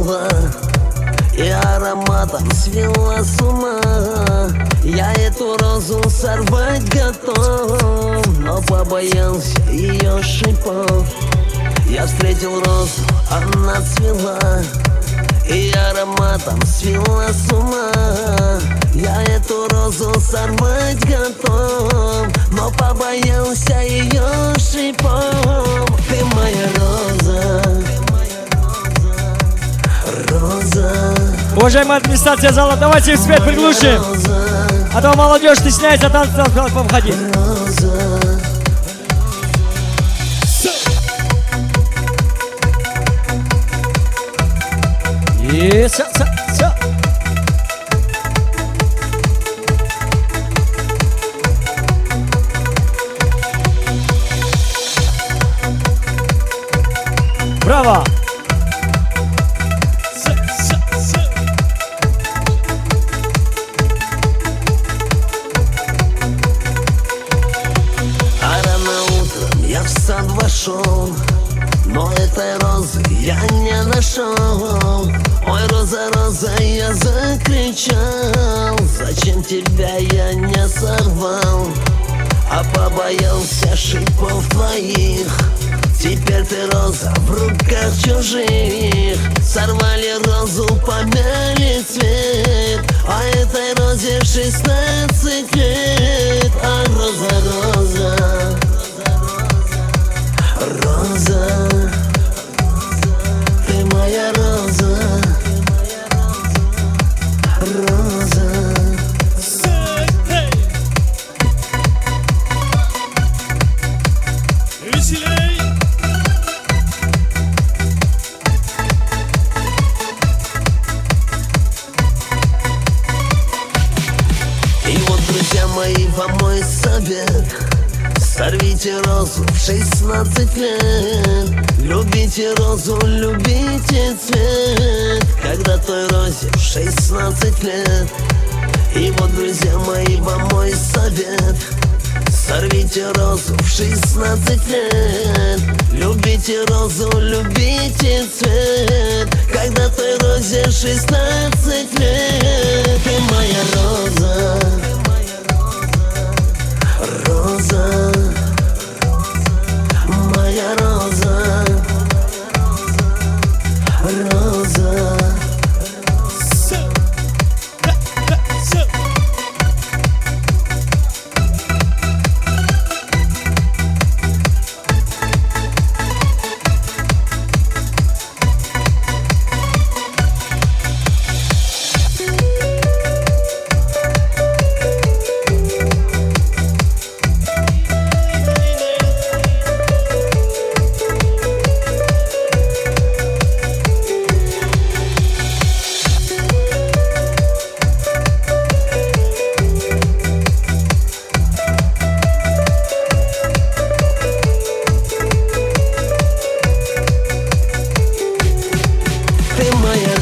смела и ароматом свела с ума. Я эту розу сорвать готов, но побоялся ее шипов. Я встретил розу, она цвела и ароматом свела с ума. Я эту розу сорвать готов, но побоялся ее шипов. Ты моя роза, роза. Уважаемая администрация зала, давайте свет приглушим, а то молодежь стесняется танцевать, входить. И все. Браво! А рано утром я в сад вошел, но этой розы я не нашел. Ой, роза, роза, я закричал, зачем тебя я не сорвал, а побоялся шипов твоих. Теперь ты роза в руках чужих. Сорвали розу, помяли цвет, а этой розе 16 лет. А роза, роза, роза, ты моя роза, роза. И вот, друзья мои, вам мой совет: сорвите розу в 16 лет. Любите розу, любите цвет, когда той розе 16 лет. И вот, друзья мои, вам мой совет: сорвите розу в 16 лет. Любите розу, любите цвет, когда той розе 16 лет. Ты моя роза, роза, моя роза, роза. Ты моя